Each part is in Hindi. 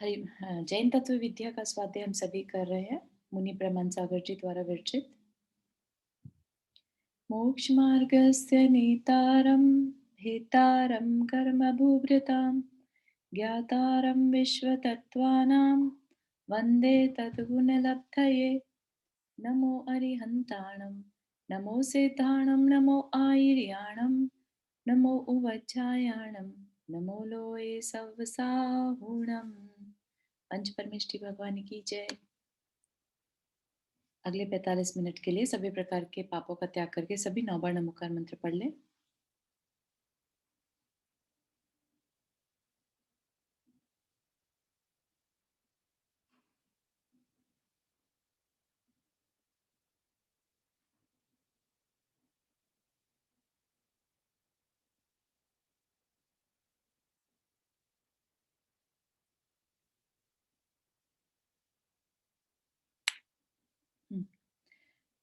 जैन तत्व विद्या का स्वाध्याय हम सभी कर रहे हैं। मुनि ब्रह्मन सागर जी द्वारा विरचित। मोक्ष मार्गस्य नेतारं हेतारं कर्मभूभृतां ज्ञातारं विश्वतत्त्वानां वन्दे तद्गुणलब्धये। नमो अरिहन्ताणं नमो सिद्धाणं नमो आयर्याणं नमो उवज्जायाणं नमो लोये सव्वसाहुणम्। पंच परमेष्ठी भगवान की जय। अगले 45 मिनट के लिए सभी प्रकार के पापों का त्याग करके सभी नौबार नमोकार मंत्र पढ़ लें।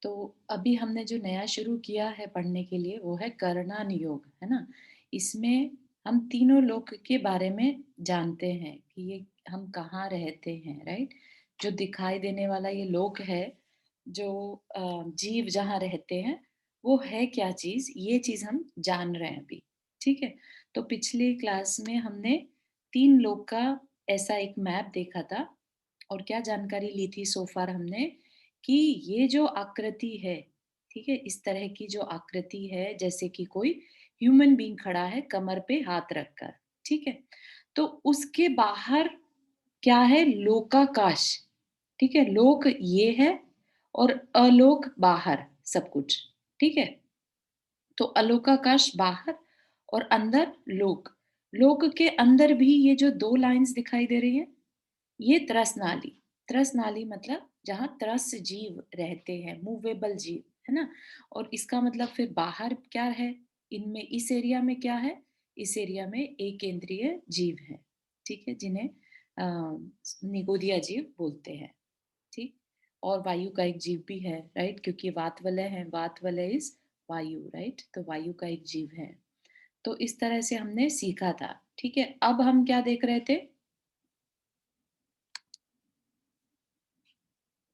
तो अभी हमने जो नया शुरू किया है पढ़ने के लिए वो है करणान योग, है ना। इसमें हम तीनों लोक के बारे में जानते हैं कि ये हम कहाँ रहते हैं, राइट। जो दिखाई देने वाला ये लोक है, जो जीव जहाँ रहते हैं, वो है क्या चीज, ये चीज हम जान रहे हैं अभी। ठीक है। तो पिछली क्लास में हमने तीन लोक का ऐसा एक मैप देखा था। और क्या जानकारी ली थी सोफार हमने, कि ये जो आकृति है, ठीक है, इस तरह की जो आकृति है, जैसे कि कोई ह्यूमन बीइंग खड़ा है कमर पे हाथ रखकर, ठीक है। तो उसके बाहर क्या है, लोकाकाश। ठीक है, लोक ये है और अलोक बाहर सब कुछ। ठीक है। तो अलोकाकाश बाहर और अंदर लोक। लोक के अंदर भी ये जो दो लाइंस दिखाई दे रही है, ये त्रस नाली। त्रस नाली मतलब जहाँ त्रस जीव रहते हैं, मूवेबल जीव, है ना। और इसका मतलब फिर बाहर क्या है, इनमें इस एरिया में क्या है, इस एरिया में एक केंद्रीय जीव है, ठीक है, जिन्हें निगोदिया जीव बोलते हैं। ठीक। और वायु का एक जीव भी है, राइट, क्योंकि वात वलय है, वात वलय इज वायु, राइट, तो वायु का एक जीव है। तो इस तरह से हमने सीखा था। ठीक है, अब हम क्या देख रहे थे,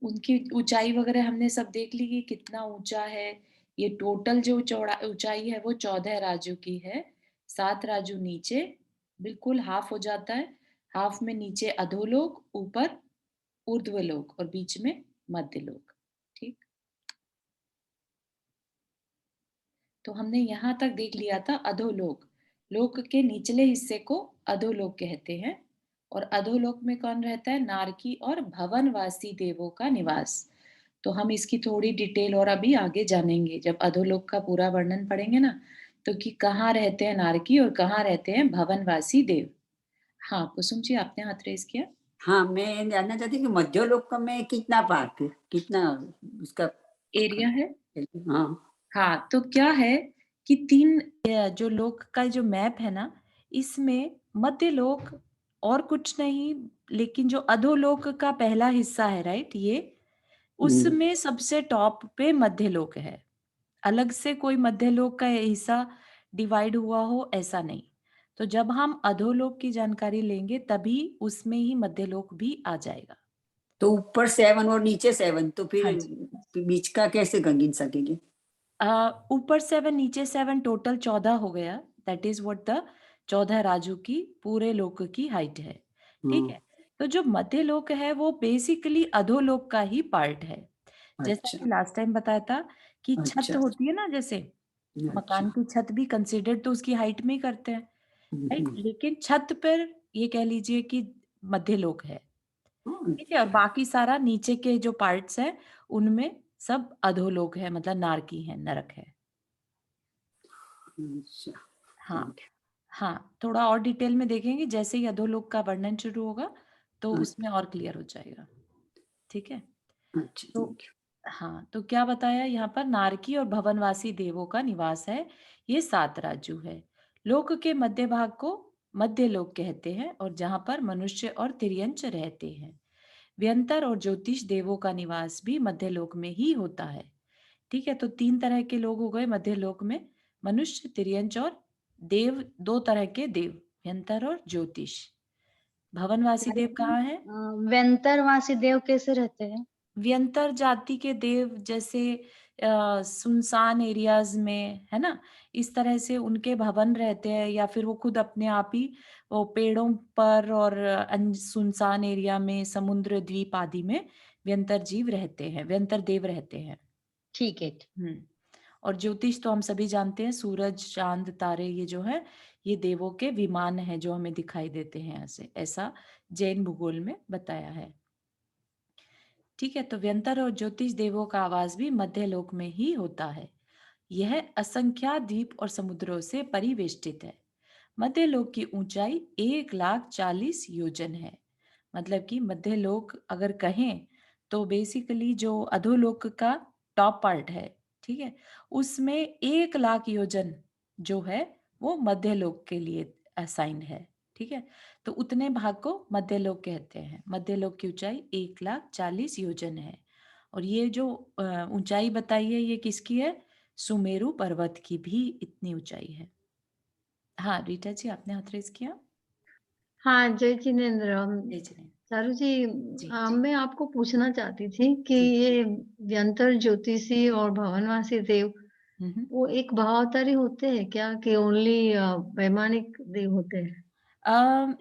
उनकी ऊंचाई वगैरह हमने सब देख ली कि कितना ऊंचा है। ये टोटल जो चौड़ा ऊंचाई है वो 14 राजू की है। 7 राजू नीचे, बिल्कुल हाफ हो जाता है। हाफ में नीचे अधोलोक, ऊपर ऊर्ध्वलोक और बीच में मध्यलोक। ठीक। तो हमने यहाँ तक देख लिया था अधोलोक। लोक के निचले हिस्से को अधोलोक कहते हैं। और अधोलोक में कौन रहता है, नारकी और भवनवासी देवों का निवास। तो हम इसकी थोड़ी डिटेल और अभी आगे जानेंगे जब अधोलोक का पूरा वर्णन पढ़ेंगे ना। तो कि कहाँ रहते हैं नारकी और कहाँ रहते हैं भवनवासी देव। हाँ कुसुम जी, आपने हाथ रेज किया। हाँ, मैं जानना चाहती हूँ कि मध्यलोक में कितना पार्क है, कितना उसका। एरिया है। हाँ। हाँ, तो क्या है कि तीन जो लोक का जो मैप है ना, इसमें मध्य लोक और कुछ नहीं, लेकिन जो अधोलोक का पहला हिस्सा है, राइट, ये हम्म। उसमें सबसे टॉप पे मध्य लोक है। अलग से कोई मध्य लोक का हिस्सा डिवाइड हुआ हो ऐसा नहीं। तो जब हम अधोलोक की जानकारी लेंगे तभी उसमें ही मध्य लोक भी आ जाएगा। तो ऊपर 7 और नीचे 7, तो हाँ फिर जी। बीच का कैसे गिन सकेंगे? ऊपर 7 नीचे 7 टोटल 14 हो गया। That is what the 14 Raju की पूरे लोक की हाइट है। ठीक हाँ। है। तो जो मध्य लोक है वो बेसिकली अधोलोक का ही पार्ट है। जैसा अच्छा। कि लास्ट टाइम बताया था कि छत अच्छा। होती है ना, जैसे अच्छा। मकान की छत भी कंसीडर तो उसकी हाइट में ही करते हैं, राइट, हम्म। लेकिन छत पर ये कह लीजिए कि मध्य लोक है। ठीक है। और अच्छा। बाकी सारा नीचे के जो पार्ट्स हैं उनमें सब अधोलोक है, मतलब नारकी है, नरक है। अच्छा। हाँ। ठीक हाँ, थोड़ा और डिटेल में देखेंगे जैसे ही अधोलोक का वर्णन शुरू होगा तो है। उसमें और क्लियर हो जाएगा। ठीक है। अच्छा, तो थैंक हाँ, तो क्या बताया यहाँ पर, नारकी और भवनवासी देवों का निवास है। ये 7 राज्य है। लोक के मध्य भाग को मध्य लोक कहते हैं और जहाँ पर मनुष्य और तिर्यंच रहते हैं। व्यंतर और ज्योतिष देवों का निवास भी मध्य लोक में ही होता है। ठीक है। तो 3 तरह के लोग हो गए मध्य लोक में, मनुष्य, तिर्यंच और देव। 2 तरह के देव, व्यंतर और ज्योतिष। भवनवासी यानी देव कि कहाँ है? व्यंतरवासी देव कैसे रहते हैं? व्यंतर जाति के देव जैसे सुनसान एरियाज में, है ना? इस तरह से उनके भवन रहते हैं, या फिर वो खुद अपने आप ही वो पेड़ों पर और सुनसान एरिया में, समुद्र द्वीप आदि में व्यंतर जीव रहते हैं, व्यंतर देव रहते हैं। ठीक है। हुँ। और ज्योतिष तो हम सभी जानते हैं, सूरज, चाँद, तारे ये जो हैं, ये देवों के विमान हैं जो हमें दिखाई देते हैं ऐसे, ऐसा जैन भूगोल में बताया है। ठीक है, तो व्यंतर और ज्योतिष देवों का आवास भी मध्य लोक में ही होता है। यह असंख्यात द्वीप और समुद्रों से परिवेष्टित है। मध्य लोक की ऊंचाई 1,40,000 योजन है। मतलब कि मध्य लोक अगर कहें तो बेसिकली जो अधोलोक का टॉप पार्ट है, ठीक है, उसमें 1,00,000 योजन जो है वो मध्य लोक के लिए असाइंड है। ठीक है, तो उतने भाग को मध्य लोक कहते हैं। मध्य लोक की ऊंचाई 1,40,000 योजन है। और ये जो ऊंचाई बताई है ये किसकी है? सुमेरु पर्वत की भी इतनी ऊंचाई है। हाँ, रीटा जी आपने हाथ रेज़ किया? हाँ, जय जिनेंद्र। जय जिनेंद्र। चारू जी, जी, मैं आपको पूछना चाहती थी कि जी। ये व्यंतर ज्योतिषी और भवनवासी देव, हुँ, हुँ। वो एक भावावतारी होते हैं क्या कि ओनली वैमानिक देव होते हैं?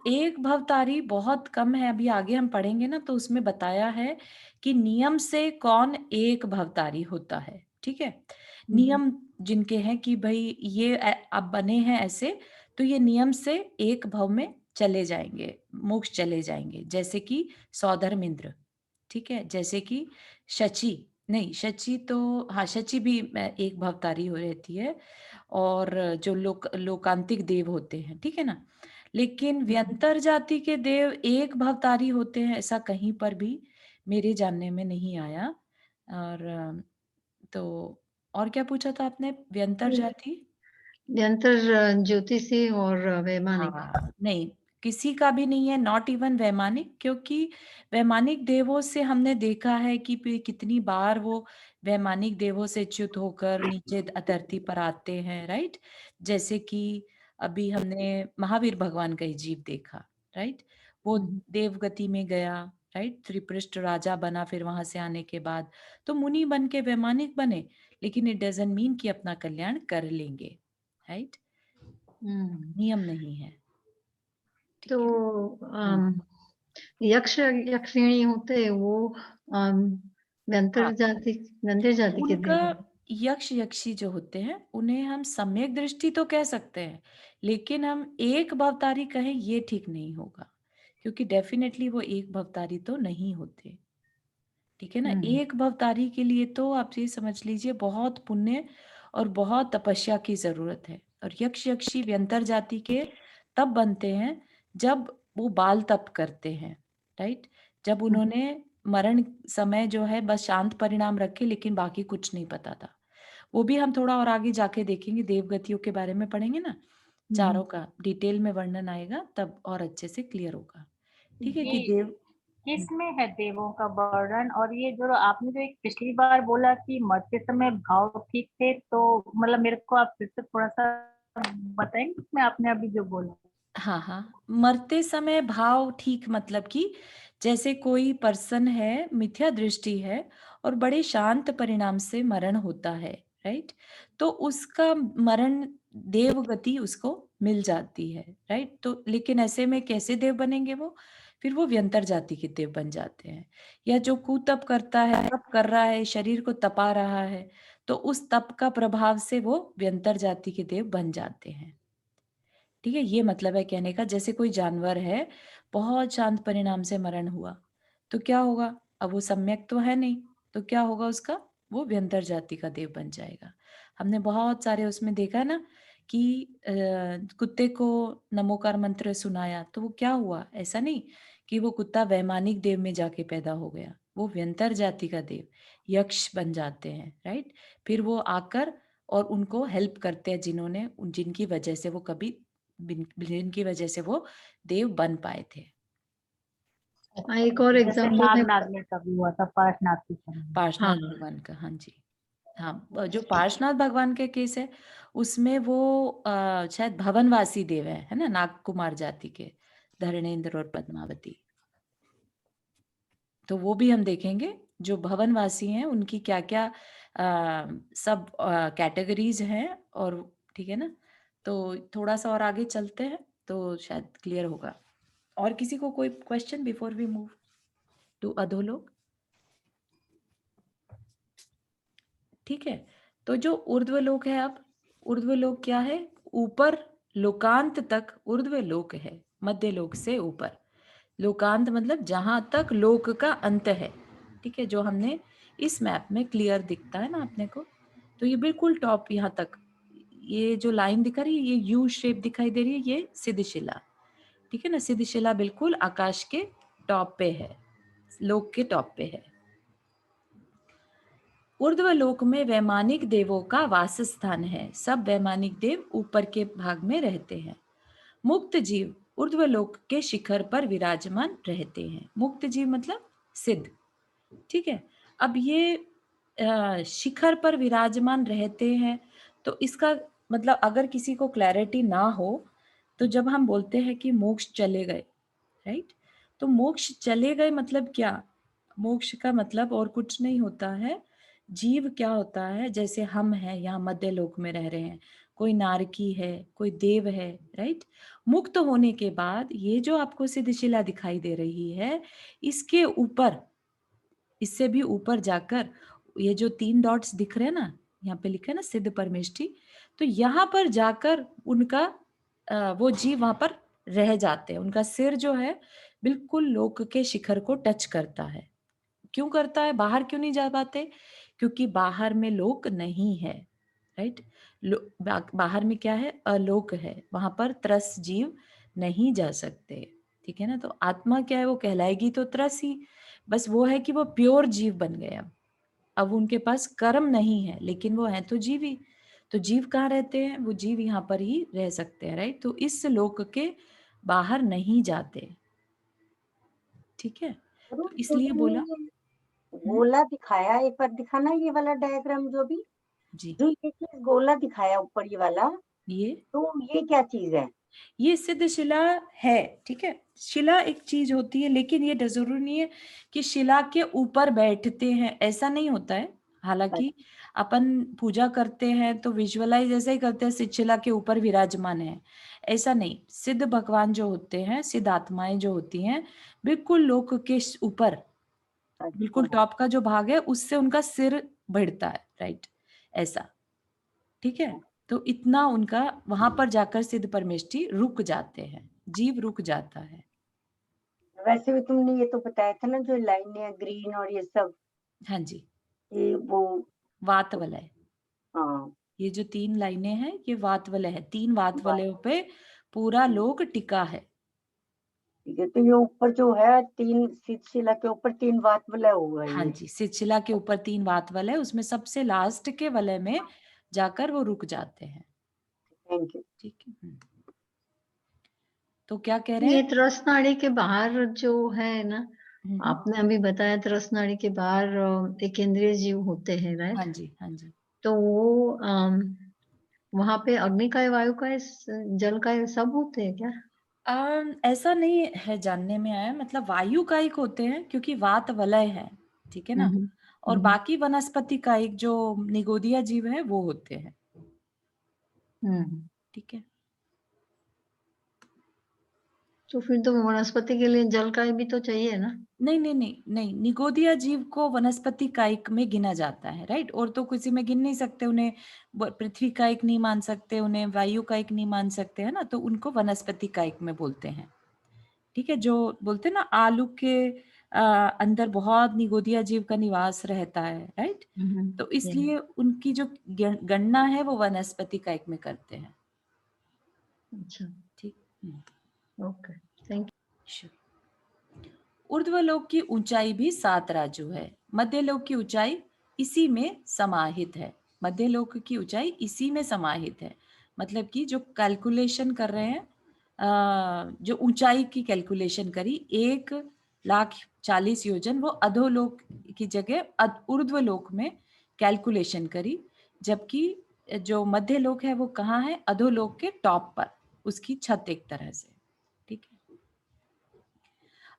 एक भवतारी बहुत कम है, अभी आगे हम पढ़ेंगे ना तो उसमें बताया है कि नियम से कौन एक भवतारी होता है, ठीक है? हुँ, हुँ। नियम जिनके हैं कि भई ये अब बने हैं ऐसे, तो ये नियम से एक भव में चले जाएँगे, मोक्ष चले जाएँगे। जैसे कि सौधर्मिंद्र, ठीक है? जैसे कि शची नहीं, शची तो हाँ, शची भी एक भवतारी हो रहती है, और जो लोकांतिक देव होते हैं, ठीक है ना? लेकिन हुँ, हुँ। व्यंतर जाति के देव एक भवतारी होते हैं ऐसा कहीं पर भी मेरे जानने में नहीं आया। और तो और क्या पूछा था आपने? व्यंतर जाति? व्यंतर ज्योतिषी और वैमानिक। हाँ, नहीं, किसी का भी नहीं है, नॉट इवन वैमानिक, क्योंकि वैमानिक देवों से हमने देखा है कि कितनी बार वो वैमानिक देवों से च्युत होकर नीचे धरती पर आते हैं, राइट? जैसे कि अभी हमने महावीर भगवान का ही जीव देखा, राइट? वो हुँ, हुँ। देवगति में गया, राइट? त्रिपृष्ठ राजा बना फिर वहां से आने के बाद, तो मुनि बन के वैमानिक बने, लेकिन इट डजंट मीन कि अपना कल्याण कर लेंगे, राइट? हुँ। नियम नहीं है, तो ठीक है? हुँ। यक्ष यक्षिणी होते हैं वो अम, हाँ, व्यंतर जाति के उनका देव हैं। यक्ष-यक्षी जो होते हैं, उन्हें हम सम्यक दृष्टि तो कह सकते हैं, लेकिन हम एक भवतारी कहें ये ठीक नहीं होगा, क्योंकि डेफ़िनेटली वो एक भवतारी तो नहीं होते, ठीक है ना? हुँ, एक भवतारी के लिए तो आप ये समझ लीजिए बहुत पुण्य और बहुत तपस्या की ज़रूरत है। और यक्ष-यक्षी व्यंतर जाति के तब बनते हैं, जब वो बाल तप करते हैं, राइट? जब हुँ, उन्होंने मरण समय जो है बस शांत परिणाम रखे, लेकिन बाकी कुछ नहीं पता था। वो भी हम थोड़ा और आगे जाके देखेंगे, देवगतियों के बारे में पढ़ेंगे ना, हुँ, चारों हुँ। का डिटेल में वर्णन आएगा तब और अच्छे से क्लियर होगा। ठीक है ये कि देव हुँ, किसमें है देवों का वर्णन? और ये जो आपने जो एक पिछली बार बोला कि मरते समय भाव ठीक थे, तो मतलब मेरे को आप फिर से थोड़ा-सा बताएँगे इसमें आपने अभी जो बोला? हाँ, हाँ। मरते समय भाव ठीक, मतलब कि जैसे कोई पर्सन है, मिथ्या दृष्टि है और बड़े शांत परिणाम से मरण होता है, राइट? तो उसका मरण देवगति उसको मिल जाती है, राइट? तो लेकिन ऐसे में कैसे देव बनेंगे वो? फिर वो व्यंतर जाति के देव बन जाते हैं। या जो कुतप करता है, तप कर रहा है, शरीर को तपा रहा है, तो उस तप का प्रभाव से वो व्यंतर जाति के देव बन जाते हैं। ठीक है? ये मतलब है कहने का, जैसे कोई जानवर है, बहुत शांत परिणाम से मरण हुआ, तो क्या होगा? अब वो सम्यक तो है नहीं, तो क्या होगा उसका? वो व्यंतर जाति का देव बन जाएगा। हमने बहुत सारे उसमें देखा ना कि कुत्ते को नमोकार मंत्र सुनाया, तो वो क्या हुआ? ऐसा नहीं कि वो कुत्ता वैमानिक देव में जाके पैदा हो गया, वो व्यंतर जाति का देव, यक्ष बन जाते हैं, राइट? फिर वो आकर और उनको हेल्प करते हैं जिनकी वजह से वो कभी जिनकी वजह से वो देव बन पाए थे। एक और जैसे एग्ज़ाम्पल मैं नाग-नाग में कभी हुआ था पार्श्वनाथ के समय में। पार्श्वनाथ हाँ, भगवान का, हाँ जी। हाँ, जो पार्श्वनाथ भगवान का केस है, उसमें वो शायद भवनवासी देव है ना? नाग कुमार जाति के। धरणेन्द्र और पद्मावती। तो वो भी हम देखेंगे जो भवनवासी हैं उनकी क्या क्या सब कैटेगरीज हैं, और ठीक है ना। तो थोड़ा सा और आगे चलते हैं तो शायद क्लियर होगा। और किसी को कोई question before we move to अधोलोक? ठीक है, तो जो ऊर्ध्वलोक है, अब ऊर्ध्वलोक क्या है? ऊपर लोकांत तक ऊर्ध्वलोक है, मध्य लोक से ऊपर। लोकांत मतलब जहां तक लोक का अंत है, ठीक है, जो हमने इस मैप में क्लियर दिखता है ना अपने को। तो ये बिल्कुल टॉप यहाँ तक, ये जो लाइन दिखा रही है, ये यू शेप दिखाई दे रही है, ये सिद्धशिला, ठीक है ना। सिद्धशिला बिल्कुल आकाश के टॉप पे है, लोक के टॉप पे है। ऊर्ध्वलोक में वैमानिक देवों का वास स्थान है। सब वैमानिक देव ऊपर के भाग में रहते हैं। मुक्त जीव ऊर्ध्वलोक के शिखर पर विराजमान रहते हैं। मुक्त जीव मतलब सिद्ध, ठीक है। अब ये शिखर पर विराजमान रहते हैं, तो इसका मतलब अगर किसी को क्लैरिटी ना हो, तो जब हम बोलते हैं कि मोक्ष चले गए, राइट, तो मोक्ष चले गए मतलब क्या? मोक्ष का मतलब और कुछ नहीं होता है। जीव क्या होता है, जैसे हम हैं यहाँ मध्य लोक में रह रहे हैं, कोई नारकी है, कोई देव है, राइट। मुक्त होने के बाद ये जो आपको सिद्धशिला दिखाई दे रही है, इसके ऊपर, इससे भी ऊपर जाकर ये जो 3 डॉट्स दिख रहे हैं ना, यहाँ पे लिखा है ना सिद्ध परमेष्ठी, तो यहाँ पर जाकर उनका वो जीव वहां पर रह जाते हैं। उनका सिर जो है बिल्कुल लोक के शिखर को टच करता है। क्यों करता है? बाहर क्यों नहीं जा पाते? क्योंकि बाहर में लोक नहीं है, राइट। बाहर में क्या है? अलोक है, वहां पर त्रस जीव नहीं जा सकते, ठीक है ना। तो आत्मा क्या है? वो कहलाएगी तो त्रस ही, बस वो है कि वो प्योर जीव बन गए। अब उनके पास कर्म नहीं है, लेकिन वो है तो जीव ही। तो जीव कहाँ रहते हैं? वो जीव यहाँ पर ही रह सकते हैं, राइट। तो इस लोक के बाहर नहीं जाते, ठीक है। गुरु, तो जो इसलिए तुमने बोला। ये हम्म, गोला दिखाया, एक बार दिखाना ये वाला डायग्राम, जी, जो ये चीज गोला दिखाया ऊपर ये वाला, ये तो ये क्या चीज है? ये सिद्ध शिला है, ठीक है। शिला एक चीज होती है, लेकिन ये जरूरी नहीं है कि शिला के ऊपर बैठते हैं, ऐसा नहीं होता है। हालांकि अपन पूजा करते हैं तो विजुअलाइज ऐसे ही करते हैं, सिद्ध शिला के ऊपर विराजमान है, ऐसा नहीं। सिद्ध भगवान जो होते हैं, सिद्ध आत्माएं जो होती हैं, बिल्कुल लोक के ऊपर, बिल्कुल अच्छा, टॉप का जो भाग है उससे उनका सिर बढ़ता है, राइट, ऐसा, ठीक है। तो इतना उनका वहां पर जाकर सिद्ध परमेष्ठी रुक जाते हैं, जीव रुक जाता है। वैसे भी तुमने ये तो बताया था ना, जो लाइनें ग्रीन और ये सब, हाँ जी, ये वो, वात वलय। हाँ, ये जो 3 लाइनें हैं ये वात वलय है, 3 वात बात, वलयों पे पूरा लोक टिका है। ठीक है। तो ये ऊपर जो है, 3 शिला के ऊपर 3 वात वाला हुआ है हाँ ये। जी, शिला के ऊपर 3 वात वलय, उसमें सबसे लास्ट के वलय में जाकर वो रुक जाते हैं, थैंक यू। ठीक है। तो क्या कह रहे ये हैं? त्रस नाड़ी के बाहर जो है ना, हम्म, आपने अभी बताया त्रस नाड़ी के बाहर एक इंद्रिय जीव होते हैं, हाँ राइट। जी, हाँ जी। तो वो वहां पे अग्नि का, वायु का, जल का सब होते हैं क्या? ऐसा नहीं है, जानने में आया, मतलब वायु कायिक होते हैं क्योंकि वात वलय है, ठीक है ना। हम्म और हम्म बाकी वनस्पति कायिक जो निगोदिया जीव है वो होते हैं, हम्म। ठीक है। तो फिर तो वनस्पति के लिए जल का भी तो चाहिए ना? नहीं नहीं नहीं नहीं, निगोदिया जीव को वनस्पति कायिक में गिना जाता है, राइट। और तो किसी में गिन नहीं सकते, उन्हें पृथ्वी कायिक नहीं मान सकते, उन्हें वायु कायिक नहीं मान सकते, है ना। तो उनको वनस्पति कायिक में बोलते हैं, ठीक है। जो बोलते हैं ना आलू के अंदर बहुत निगोदिया जीव का निवास रहता है, राइट। तो या, इसलिए उनकी जो गणना है वो वनस्पति कायिक में करते हैं, अच्छा, ठीक। Okay, thank Sure. ऊर्ध्वलोक की ऊंचाई भी 7 राजू है। मध्यलोक की ऊंचाई इसी में समाहित है। मध्यलोक की ऊंचाई इसी में समाहित है, मतलब कि जो कैलकुलेशन कर रहे हैं, जो ऊंचाई की कैलकुलेशन करी, 1,40,000 योजन, वो अधोलोक की जगह ऊर्ध्वलोक में कैलकुलेशन करी। जबकि जो मध्यलोक है वो कहाँ है? अधोलोक के टॉप पर, उसकी छत एक तरह से, ठीक है।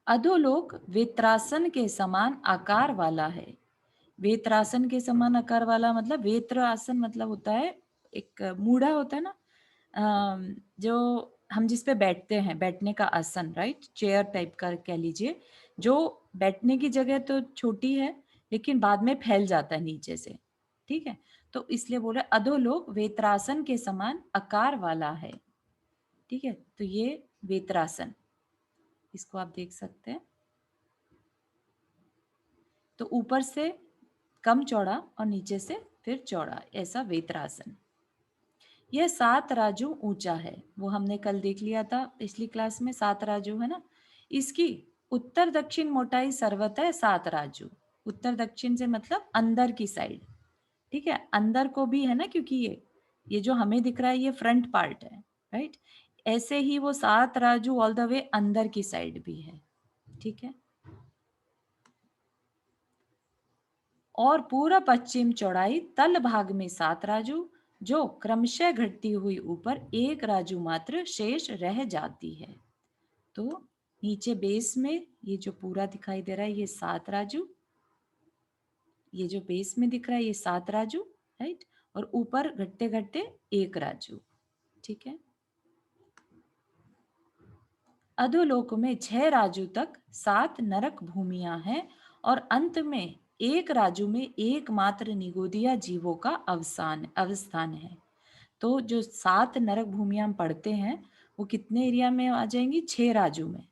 अधोलोक वेत्रासन के समान आकार वाला है। वेत्रासन के समान आकार वाला मतलब वेत्र आसन मतलब होता है एक मूढ़ा होता है ना, जो हम जिस पे बैठते हैं, बैठने का आसन, राइट, चेयर टाइप का कह लीजिए, जो बैठने की जगह तो छोटी है लेकिन बाद में फैल जाता है नीचे से, ठीक है। तो इसलिए बोले अधोलोक वेत्रासन के समान आकार वाला है, ठीक है। तो ये वेत्रासन, इसको आप देख सकते हैं। तो ऊपर से कम चौड़ा और नीचे से फिर चौड़ा, ऐसा वेत्रासन। यह 7 राजू ऊंचा है, वो हमने कल देख लिया था पिछली क्लास में, 7 राजू है ना। इसकी उत्तर दक्षिण मोटाई सर्वतः 7 राजू। उत्तर दक्षिण से मतलब अंदर की साइड, ठीक है, अंदर को भी है ना, क्योंकि ये जो हमें दिख रहा है ये फ्रंट पार्ट है, राइट। ऐसे ही वो 7 राजू ऑल द वे अंदर की साइड भी है, ठीक है। और पूरा पश्चिम चौड़ाई तल भाग में 7 राजू, जो क्रमशः घटती हुई ऊपर 1 राजू मात्र शेष रह जाती है। तो नीचे बेस में ये जो पूरा दिखाई दे रहा है ये 7 राजू, ये जो बेस में दिख रहा है ये 7 राजू, राइट, और ऊपर घटते घटते 1 राजू, ठीक है। अधोलोक में 6 राजू तक 7 नरक भूमियां हैं और अंत में 1 राजू में एकमात्र निगोदिया जीवों का अवस्थान है। तो जो 7 नरक भूमियां हम पढ़ते हैं वो कितने एरिया में आ जाएंगी? 6 राजू में,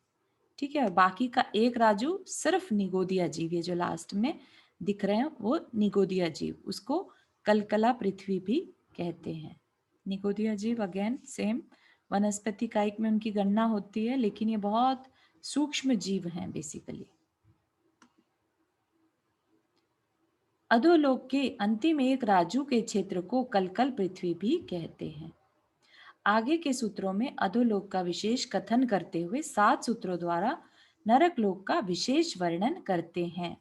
ठीक है। बाकी का 1 राजू सिर्फ निगोदिया जीव, ये जो लास्ट में दिख रहे हैं वो निगोदिया जीव, उसको कलकला पृथ्वी भी कहते हैं। निगोदिया जीव अगेन सेम वनस्पति कायिक में उनकी गणना होती है, लेकिन ये बहुत सूक्ष्म जीव हैं बेसिकली। अधोलोक के अंतिम 1 राजू के क्षेत्र को कलकल पृथ्वी भी कहते हैं। आगे के सूत्रों में अधोलोक का विशेष कथन करते हुए 7 सूत्रों द्वारा नरक लोक का विशेष वर्णन करते हैं।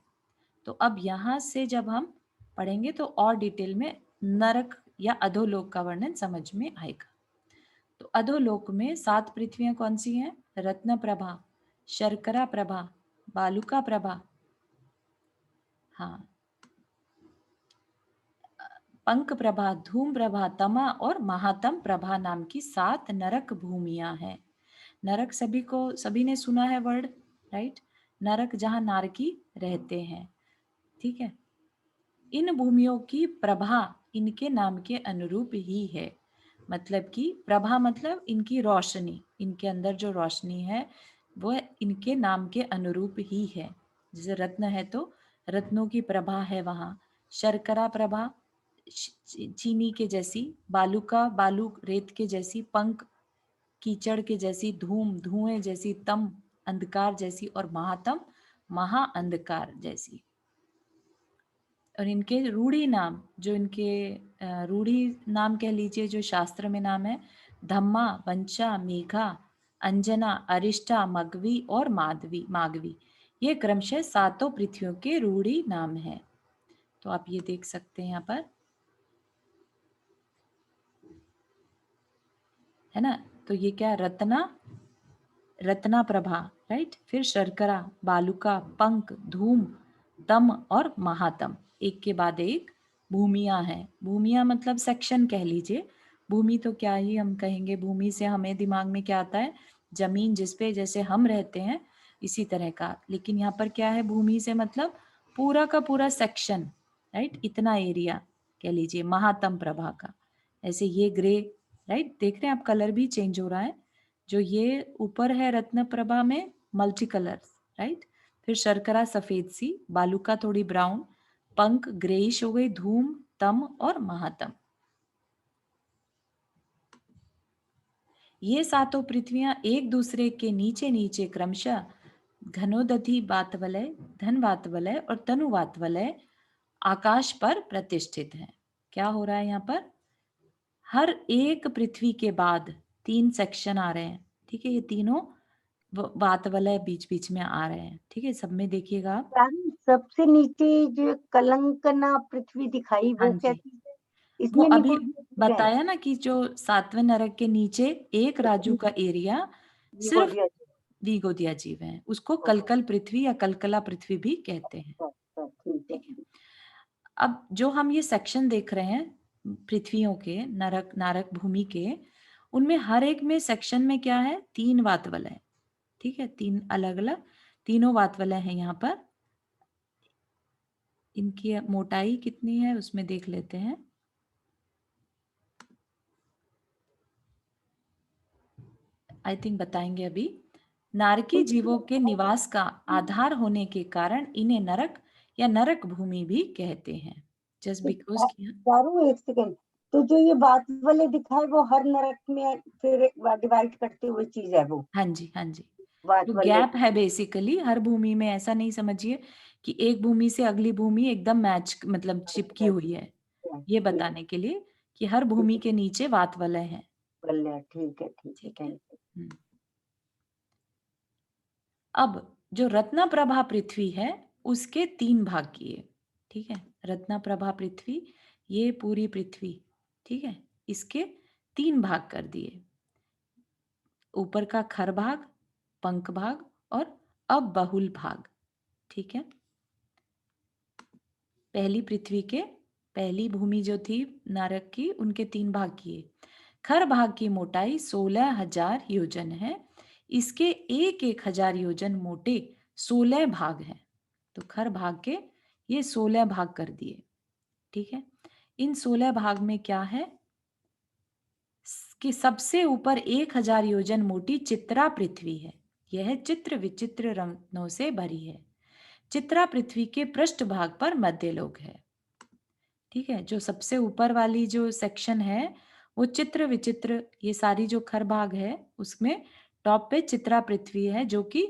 तो अब यहां से जब हम पढ़ेंगे तो और डिटेल में नरक या अधोलोक का वर्णन समझ में आएगा। तो अधोलोक में 7 पृथ्वियां कौन सी हैं? रत्न प्रभा, शर्करा प्रभा, बालुका प्रभा, हाँ, पंक प्रभा, धूम प्रभा, तमा और महातम प्रभा नाम की 7 नरक भूमियां हैं। नरक सभी ने सुना है वर्ड, राइट। नरक जहां नारकी रहते हैं, ठीक है। इन भूमियों की प्रभा इनके नाम के अनुरूप ही है, मतलब कि प्रभा मतलब इनकी रोशनी, इनके अंदर जो रोशनी है वो इनके नाम के अनुरूप ही है। जैसे रत्न है तो रत्नों की प्रभा है वहां, शर्करा प्रभा चीनी के जैसी, बालुका बालू रेत के जैसी, पंख कीचड़ के जैसी, धूम धुएं जैसी, तम अंधकार जैसी और महातम महा अंधकार जैसी। और इनके रूढ़ी नाम, जो इनके रूढ़ी नाम कह लीजिए, जो शास्त्र में नाम है, धम्मा, वंशा, मेघा, अंजना, अरिष्टा, मगवी और मागवी, ये क्रमशः 7 पृथ्वियों के रूढ़ी नाम है। तो आप ये देख सकते हैं यहाँ पर, है ना। तो ये क्या? रत्ना प्रभा, राइट। फिर शर्करा, बालुका, पंख, धूम, तम और महातम, एक के बाद एक भूमियां हैं। भूमियां मतलब सेक्शन कह लीजिए, भूमि तो क्या ही हम कहेंगे, भूमि से हमें दिमाग में क्या आता है? जमीन जिसपे जैसे हम रहते हैं इसी तरह का, लेकिन यहाँ पर क्या है? भूमि से मतलब पूरा का पूरा सेक्शन, राइट, इतना एरिया कह लीजिए महातम प्रभा का। ऐसे ये ग्रे, राइट, देख रहे हैं आप, कलर भी चेंज हो रहा है। जो ये ऊपर है रत्न प्रभा में मल्टी कलर्स, राइट। फिर शर्करा सफेद सी, बालुका थोड़ी ब्राउन, पंख ग्रेइश हो गई, धूम, तम और महातम। ये 7 पृथ्वियां एक दूसरे के नीचे नीचे क्रमशः घनोदधि वातवलय, धन वातवलय और तनु वातवलय आकाश पर प्रतिष्ठित है। क्या हो रहा है यहाँ पर? हर एक पृथ्वी के बाद 3 सेक्शन आ रहे हैं, ठीक है। ये तीनों वातवलय बीच बीच में आ रहे हैं, ठीक है। सब में देखिएगा आप। सबसे नीचे जो कलंकना पृथ्वी दिखाई हाँ वो क्या जी, चीज है? वो इसमें अभी निगोदिया जीव है। बताया ना कि जो 7वें नरक के नीचे 1 राजू का एरिया सिर्फ निगोदिया जीव। द्विगोदिया जीव हैं, उसको कलकल पृथ्वी या कलकला पृथ्वी भी कहते हैं। अच्छा, ठीक है। ठीक है। अब जो हम ये सेक्शन देख रहे हैं पृथ्वियों के, नरक नारक भूमि के, उनमें हर एक में सेक्शन में क्या है, 3 वातवलय। ठीक है, 3 अलग अलग, तीनों वातवलय हैं यहाँ पर। इनकी मोटाई कितनी है उसमें देख लेते हैं। आई थिंक बताएंगे अभी। नारकी जीवों के निवास का आधार होने के कारण इन्हें नरक या नरक भूमि भी कहते हैं। जस्ट बिकॉज चारू एक सेकंड, तो जो ये बात वाले दिखाए वो हर नरक में फिर डिवाइड करते हुए चीज है वो हाँ जी, हाँ जी, बात जो वाले। गैप है बेसिकली हर भूमि में, ऐसा नहीं समझिए कि एक भूमि से अगली भूमि एकदम मैच मतलब चिपकी हुई है, ये बताने के लिए कि हर भूमि के नीचे वातवलय है। ठीक है, ठीक है। Thank you. अब जो रत्नप्रभा पृथ्वी है उसके 3 भाग किए। ठीक है, रत्नप्रभा पृथ्वी, ये पूरी पृथ्वी, ठीक है, इसके 3 भाग कर दिए। ऊपर का खर भाग, पंख भाग और अब बहुल भाग। ठीक है, पहली पृथ्वी के, पहली भूमि जो थी नारक की, उनके 3 भाग किए। खर भाग की मोटाई 16,000 योजन है। इसके 1,000 योजन मोटे 16 भाग हैं। तो खर भाग के ये 16 भाग कर दिए। ठीक है, इन 16 भाग में क्या है कि सबसे ऊपर 1,000 योजन मोटी चित्रा पृथ्वी है। यह चित्र विचित्र रत्नों से भरी है। चित्रा पृथ्वी के पृष्ठ भाग पर मध्यलोक है। ठीक है, जो सबसे ऊपर वाली जो सेक्शन है वो चित्र विचित्र, ये सारी जो खर भाग है उसमें टॉप पे चित्रा पृथ्वी है जो कि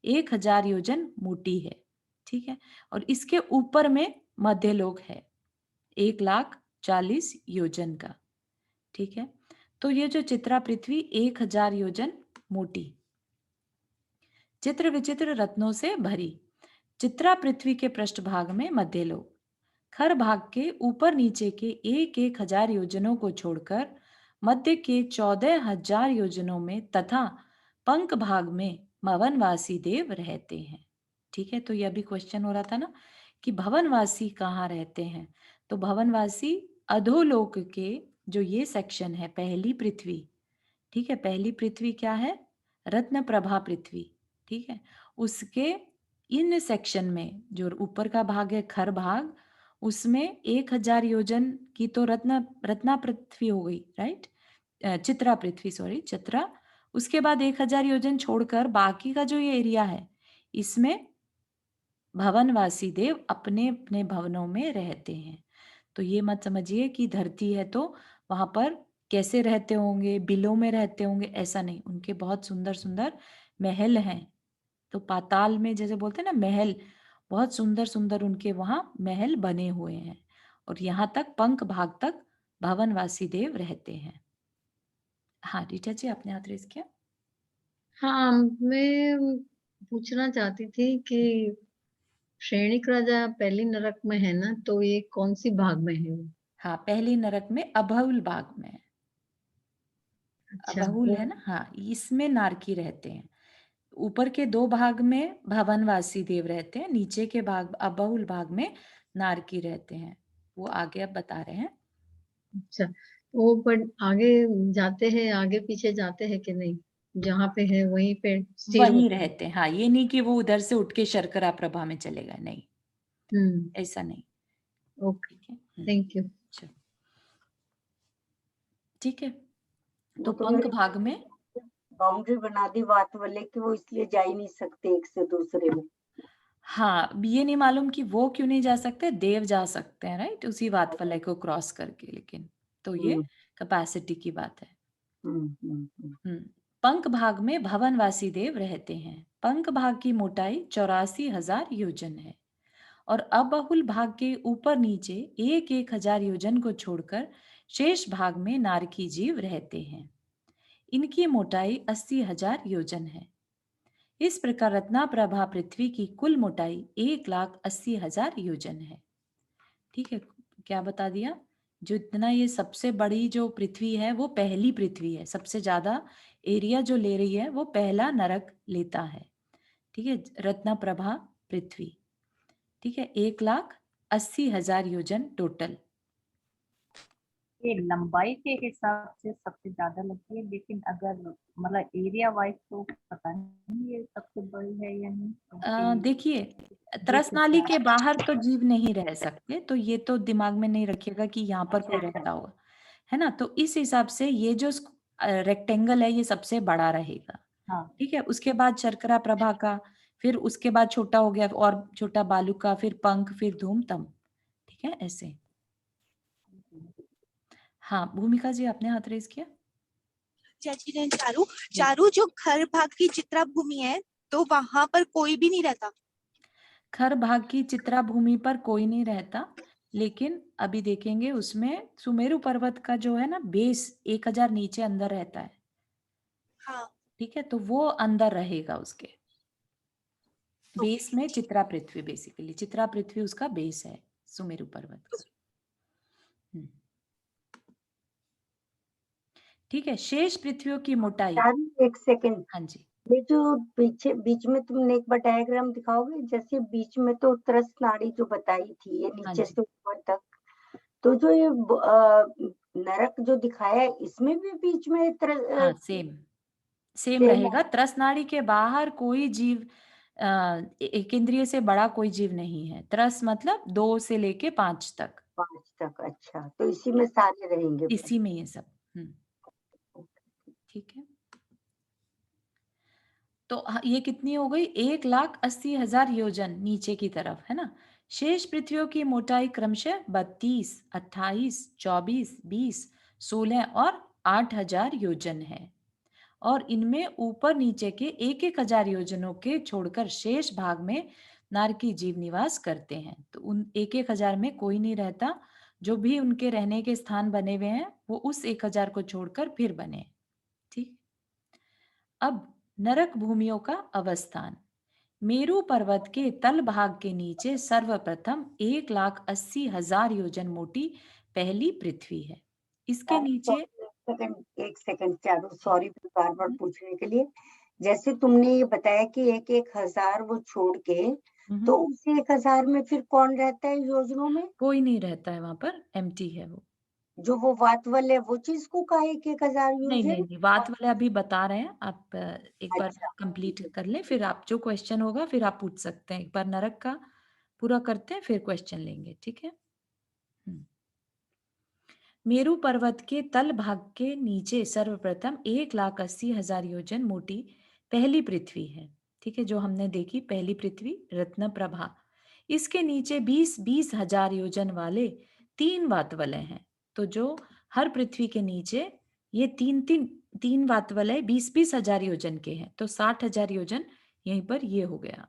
1,000 योजन मोटी है। ठीक है, और इसके ऊपर में मध्यलोक है 1,40,000 योजन का। ठीक है, तो ये जो चित्रा पृथ्वी 1,000 योजन मोटी, चित्र विचित्र रत्नों से भरी, चित्रा पृथ्वी के पृष्ठभाग में मध्यलोक, खर भाग के ऊपर नीचे के 1,000 योजनों को छोड़कर मध्य के 14,000 योजनों में तथा पंख भाग में भवनवासी देव रहते हैं। ठीक है, तो यह भी क्वेश्चन हो रहा था ना कि भवनवासी कहाँ रहते हैं, तो भवनवासी अधोलोक के जो ये सेक्शन है, पहली पृथ्वी। ठीक है, पहली पृथ्वी क्या है, रत्न प्रभा पृथ्वी। ठीक है, उसके इन सेक्शन में जो ऊपर का भाग है खर भाग, उसमें 1,000 योजन की तो रत्ना पृथ्वी हो गई, राइट, चित्रा पृथ्वी, सॉरी चित्रा। उसके बाद 1,000 योजन छोड़कर बाकी का जो ये एरिया है इसमें भवनवासी देव अपने अपने भवनों में रहते हैं। तो ये मत समझिए कि धरती है तो वहां पर कैसे रहते होंगे, बिलों में रहते होंगे, ऐसा नहीं। उनके बहुत सुंदर सुंदर महल हैं। तो पाताल में जैसे बोलते हैं ना महल, बहुत सुंदर सुंदर उनके वहां महल बने हुए हैं। और यहाँ तक पंख भाग तक भवनवासी देव रहते हैं। हाँ रीटा जी, आपने हाथ रेस किया। हाँ, मैं पूछना चाहती थी कि श्रेणिक राजा पहली नरक में है ना, तो ये कौन सी भाग में है वो? हाँ, पहली नरक में अबहुल भाग में है। अच्छा, अबहुल वो है ना, हाँ, इसमें नारकी रहते हैं। ऊपर के 2 भाग में भवनवासी देव रहते हैं, नीचे के भाग अबहुल भाग में नारकी रहते हैं। वो आगे अब बता रहे हैं। अच्छा, वो पर आगे जाते हैं, आगे पीछे जाते हैं कि नहीं? जहाँ पे है वहीं पे स्थिर वहीं होते हैं। रहते हैं, हाँ, ये नहीं कि वो उधर से उठ के शर्करा प्रभा में चले गए, नहीं, हम्म, ऐसा नहीं। ओके, ठीक है, थैंक यू। चलो, ठीक है, तो वो तो पंख मेरी भाग में बाउंड्री बना दी बात वाले कि वो इसलिए जा ही नहीं सकते एक से दूसरे में। हाँ, ये नहीं मालूम कि वो क्यों नहीं जा सकते, देव जा सकते हैं, राइट, उसी वातवलय को क्रॉस करके, लेकिन तो ये हम्म, कैपेसिटी की बात है। हम्म। पंख भाग में भवनवासी देव रहते हैं। पंख भाग की मोटाई 84,000 योजन है और अबहुल भाग के ऊपर नीचे 1,000 योजन को छोड़कर शेष भाग में नारकी जीव रहते हैं। इनकी मोटाई 80,000 योजन है। इस प्रकार रत्नाप्रभा पृथ्वी की कुल मोटाई 1,80,000 योजन है। ठीक है, क्या बता दिया, जो इतना ये सबसे बड़ी जो पृथ्वी है वो पहली पृथ्वी है, सबसे ज्यादा एरिया जो ले रही है वो पहला नरक लेता है, ठीक है, रत्नप्रभा पृथ्वी, ठीक है, 1,80,000 योजन टोटल। ये लंबाई के हिसाब से सबसे ज्यादा लगती है, लेकिन अगर मतलब एरिया वाइज तो पता नहीं ये सबसे बड़ी है या नहीं, क्योंकि देखिए, जिस त्रसनाली के हिसाब बाहर तो जीव नहीं रह सकते, तो ये तो दिमाग में नहीं रखिएगा कि यहाँ पर कोई रहता होगा, है ना। तो इस हिसाब से ये जो रेक्टेंगल है ये सबसे बड़ा रहेगा, हाँ ठीक है। उसके बाद शर्करा प्रभा का, फिर उसके बाद छोटा हो गया और छोटा बालू का, फिर पंख, फिर धूमतम, ठीक है, ऐसे। हाँ, भूमिका जी आपने हाथ रेज किया। चाची ने चारू जो खर भाग की चित्रा भूमि है तो वहां पर कोई भी नहीं रहता। खर भाग की चित्रा भूमि पर कोई नहीं रहता, लेकिन अभी देखेंगे उसमें सुमेरु पर्वत का जो है ना बेस 1,000 नीचे अंदर रहता है, हाँ ठीक है, तो वो अंदर रहेगा उसके बेस में। चित्रा पृथ्वी, बेसिकली चित्रा पृथ्वी उसका बेस है सुमेरु पर्वत का। ठीक है, शेष पृथ्वियों की मोटाई। चारू, एक सेकंड, हाँ जी, ये जो पीछे बीच में तुमने एक बार डायग्राम दिखाओगे, जैसे बीच में तो त्रस नाड़ी जो बताई थी ये हाँ नीचे जी, से ऊपर तक, तो जो ये नरक जो दिखाया है इसमें भी बीच में हाँ, सेम सेम रहेगा। त्रसनाड़ी के बाहर कोई जीव, एक इंद्रिय से बड़ा कोई जीव नहीं है। त्रस मतलब 2 से लेके 5 तक, 5 तक। अच्छा, तो इसी में सारे रहेंगे फिर। इसी में ये सब। ठीक है, तो ये कितनी हो गई? 1,80,000 योजन नीचे की तरफ, है ना। शेष पृथ्वियों की मोटाई क्रमशः 32, 28, 24, 20, 16 और 8,000 योजन है, और इनमें ऊपर नीचे के 1,000 योजनों के छोड़कर शेष भाग में नारकी जीव निवास करते हैं। तो उन 1,000 में कोई नहीं रहता, जो भी उनके रहने के स्थान बने हुए हैं वो उस 1,000 को छोड़कर फिर बने, ठीक। अब नरक भूमियों का अवस्थान। मेरू पर्वत के तल भाग के नीचे सर्वप्रथम 1,80,000 योजन मोटी पहली पृथ्वी है। इसके नीचे एक सेकंड चारू, सॉरी बार बार पूछने के लिए। जैसे तुमने ये बताया कि 1,000 वो छोड़ के, तो उस 1,000 में फिर कौन रहता है योजनों में? कोई नहीं रहता है, वहां पर एम्प्टी है वो। जो वो वातवल है वो चीज को कहा 1,000 नहीं नहीं योजन? नहीं, बात वाले अभी बता रहे हैं आप, एक बार अच्छा, कंप्लीट कर लें, फिर आप जो क्वेश्चन होगा फिर आप पूछ सकते हैं। एक बार नरक का पूरा करते हैं फिर क्वेश्चन लेंगे, ठीक है। मेरू पर्वत के तल भाग के नीचे सर्वप्रथम 1,80,000 योजन मोटी पहली पृथ्वी है, ठीक है, जो हमने देखी पहली पृथ्वी रत्नप्रभा। इसके नीचे 20,000 योजन वाले 3 वातवलय हैं। तो जो हर पृथ्वी के नीचे ये तीन वातवलय 20,000 योजन के हैं, तो 60,000 योजन यहीं पर ये हो गया।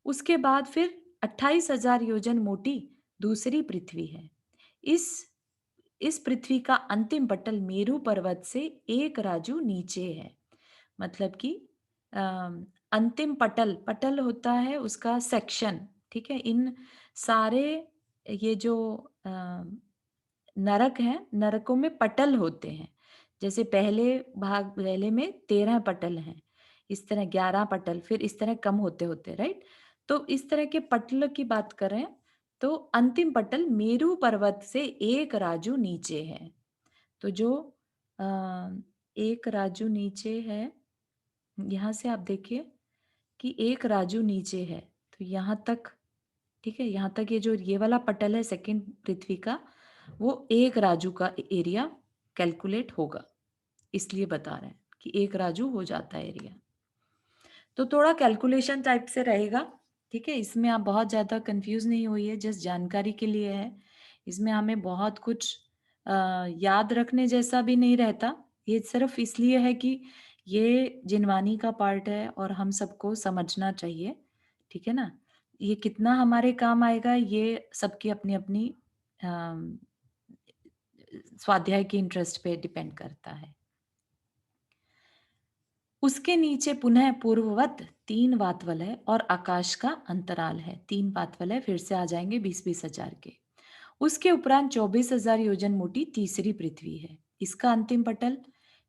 उसके बाद फिर 28,000 योजन मोटी दूसरी पृथ्वी है। इस पृथ्वी का अंतिम पटल मेरू पर्वत से 1 राजू नीचे है। मतलब कि अंतिम पटल होता है उसका सेक्शन, ठीक है। इन सारे ये जो नरक है, नरकों में पटल होते हैं। जैसे पहले में 13 पटल हैं, इस तरह 11 पटल, फिर इस तरह कम होते होते, राइट। तो इस तरह के पटल की बात करें तो अंतिम पटल मेरू पर्वत से 1 राजू नीचे है। तो जो 1 राजू नीचे है, यहां से आप देखिए कि 1 राजू नीचे है, तो यहां तक, ठीक है, यहां तक ये जो ये वाला पटल है सेकंड पृथ्वी का, वो 1 राजू का एरिया कैलकुलेट होगा, इसलिए बता रहे हैं कि 1 राजू हो जाता है एरिया। तो थोड़ा कैलकुलेशन टाइप से रहेगा, ठीक है। इसमें आप बहुत ज्यादा कंफ्यूज नहीं होइए, जस्ट जानकारी के लिए है। इसमें हमें बहुत कुछ याद रखने जैसा भी नहीं रहता, ये सिर्फ इसलिए है कि ये जिनवानी का पार्ट है और हम सबको समझना चाहिए, ठीक है ना। ये कितना हमारे काम आएगा ये सबकी अपनी अपनी स्वाध्याय की इंटरेस्ट पे डिपेंड करता है। उसके नीचे पुनः पूर्ववत 3 वातवलय और आकाश का अंतराल है। 3 वातवलय फिर से आ जाएंगे 20-20 हजार के। उसके उपरांत 24,000 योजन मोटी तीसरी पृथ्वी है। इसका अंतिम पटल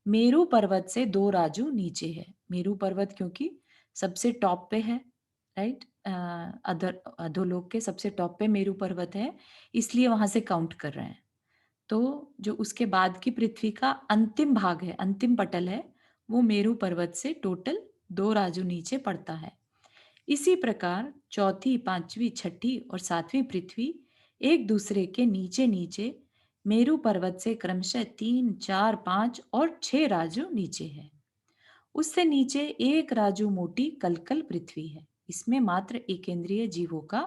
मेरू पर्वत से 2 राजू नीचे है। मेरू पर्वत क्योंकि सबसे टॉप पे है, राइट? अधोलोक के सबसे टॉप पे मेरू पर्वत है, इसलिए वहां से काउंट कर रहे हैं। तो जो उसके बाद की पृथ्वी का अंतिम भाग है, अंतिम पटल है, वो मेरू पर्वत से टोटल 2 राजू नीचे पड़ता है। इसी प्रकार चौथी, पांचवी, छठी और सातवीं पृथ्वी एक दूसरे के नीचे नीचे मेरू पर्वत से क्रमशः 3, 4, 5 और 6 राजू नीचे है। उससे नीचे एक राजू मोटी कलकल पृथ्वी है। इसमें मात्र एकेंद्रीय जीवों का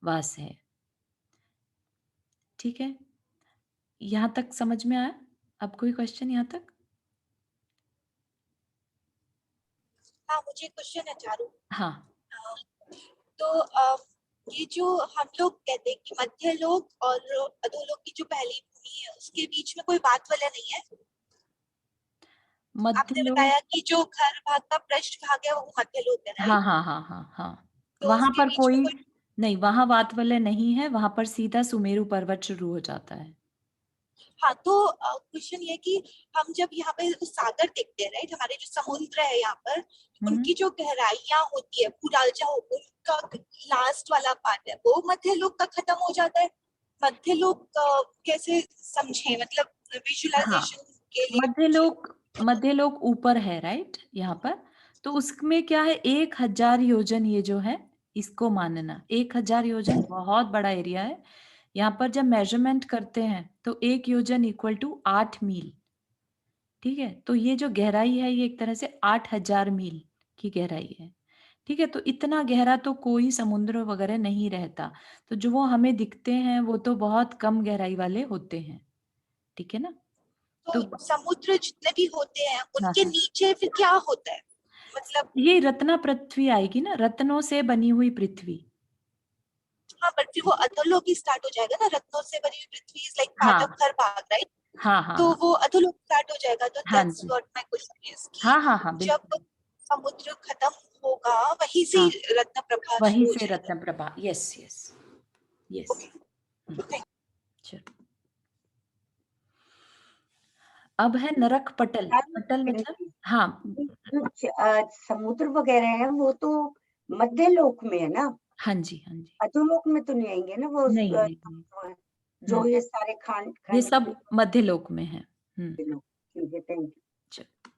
वास है। ठीक है, यहां तक समझ में आया? अब कोई क्वेश्चन यहां तक? हाँ, मुझे क्वेश्चन है चारू। हाँ, तो ये जो हम लोग कहते हैं कि मध्य लोक और अधोलोक की जो पहली भूमि है उसके बीच में कोई बात वाला नहीं है। मध्य आपने लोक, बताया कि जो घर भाग का पृष्ठ भाग है वो मध्य लोक है, हाँ राइट? हाँ हाँ हाँ हाँ, तो वहां उसके पर बीच में कोई कोई, नहीं, वहां वात वलय नहीं है, वहां पर सीधा सुमेरु पर्वत शुरू हो जाता है। हाँ, तो क्वेश्चन ये कि हम जब यहाँ पे सागर देखते हैं, राइट, हमारे जो समुद्र है यहाँ पर, उनकी जो गहराइयां होती है, पूरा जो उनका लास्ट वाला पार्ट है वो मध्य लोक का खत्म हो जाता है। मध्य लोक कैसे समझे, मतलब हाँ, विजुअलाइजेशन के लिए मध्य पूछे। लोक, मध्य लोक ऊपर है, राइट? यहाँ पर तो उसमें क्या है, 1000 योजन, ये जो है इसको मानना, 1000 योजन बहुत बड़ा एरिया है। यहाँ पर जब मेजरमेंट करते हैं तो 1 योजन इक्वल टू 8 मील। ठीक है, तो ये जो गहराई है ये एक तरह से 8000 मील की गहराई है। ठीक है, तो इतना गहरा तो कोई समुद्र वगैरह नहीं रहता, तो जो वो हमें दिखते हैं वो तो बहुत कम गहराई वाले होते हैं। ठीक है ना? तो तो समुद्र जितने भी होते हैं हाँ उनके हाँ, नीचे फिर क्या होता है, मतलब? ये रत्ना पृथ्वी आएगी ना, रत्नों से बनी हुई पृथ्वी। हाँ, बट फिर वो अधोलोक ही स्टार्ट हो जाएगा ना, रत्नों से बनी हुई पृथ्वी इज लाइक पार्ट ऑफ हाँ घर भाग, राइट? हाँ हाँ तो हाँ वो अधोलोक स्टार्ट हो जाएगा। तो हाँ दैट्स जी, व्हाट माय क्वेश्चन इज हाँ हाँ कि हाँ, जब बिल्कुल। समुद्र खत्म होगा वहीं से हाँ, रत्न प्रभा वहीं शुरू हो से जाएगा। Ratna Prabha, yes yes yes. Okay, चलो, अब है नरक पटल। पटल मतलब, हाँ जो समुद्र वगैरह है वो तो मध्य लोक में है ना, हाँ जी हाँ जी, अधोलोक में तो नहीं आएंगे ना वो नहीं नहीं नहीं, जो ये सारे खंड ये खंड सब मध्य लोक में है। लोग। ठीक है, थैंक यू। चलो,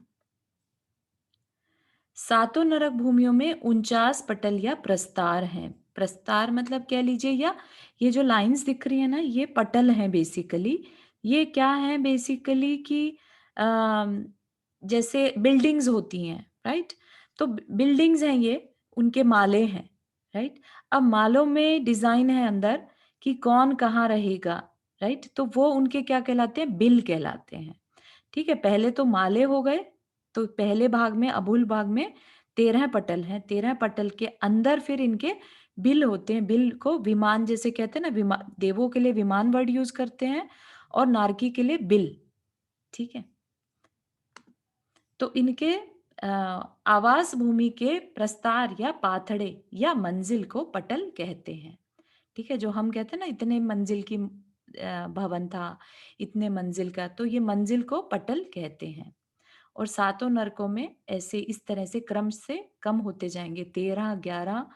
सातों नरक भूमियों में 49 पटल या प्रस्तार हैं। प्रस्तार मतलब कह लीजिए, या ये जो लाइंस दिख रही है ना, ये पटल हैं बेसिकली। ये क्या है बेसिकली कि जैसे बिल्डिंग्स होती हैं, राइट? तो बिल्डिंग्स हैं ये, उनके माले हैं, राइट? अब मालों में डिजाइन है अंदर कि कौन कहाँ रहेगा, राइट? तो वो उनके क्या कहलाते हैं, बिल कहलाते हैं। ठीक है, पहले तो माले हो गए, तो पहले भाग में, अभूल भाग में 13 पटल हैं। 13 पटल के अंदर फिर इनके बिल होते हैं। बिल को विमान जैसे कहते हैं ना, देवों के लिए विमान वर्ड यूज करते हैं और नारकी के लिए बिल। ठीक है, तो इनके आवास भूमि के प्रस्तार या पाथड़े या मंजिल को पटल कहते हैं। ठीक है, जो हम कहते हैं ना, इतने मंजिल की भवन था, इतने मंजिल का, तो ये मंजिल को पटल कहते हैं। और सातों नरकों में ऐसे इस तरह से क्रम से कम होते जाएंगे, 13, 11,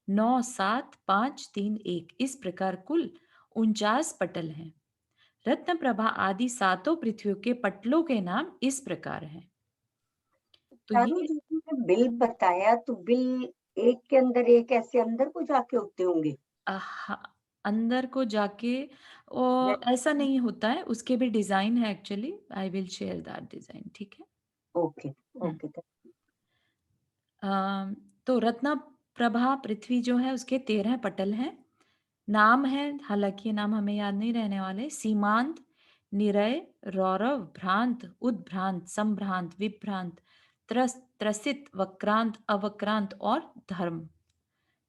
9, 7, 5, 3, 1, इस प्रकार कुल 49 पटल हैं। रत्न प्रभा आदि सातों पृथ्वियों के पटलों के नाम इस प्रकार हैं। तो चारू ये जी ने बिल बताया, तो बिल एक के अंदर एक ऐसे अंदर को जाके होते होंगे। अंदर को जाके, और ऐसा नहीं होता है, उसके भी डिजाइन है actually. I will share that design. ठीक है। ओके हम्म। ओके। तो रत्न प्रभा पृथ्वी जो है उसके 13 पटल हैं। नाम है, हालांकि ये नाम हमें याद नहीं रहने वाले। सीमांत, निरय, रौरव, भ्रांत, उद्भ्रांत, संभ्रांत, विभ्रांत, त्रसित, वक्रांत, अवक्रांत और धर्म।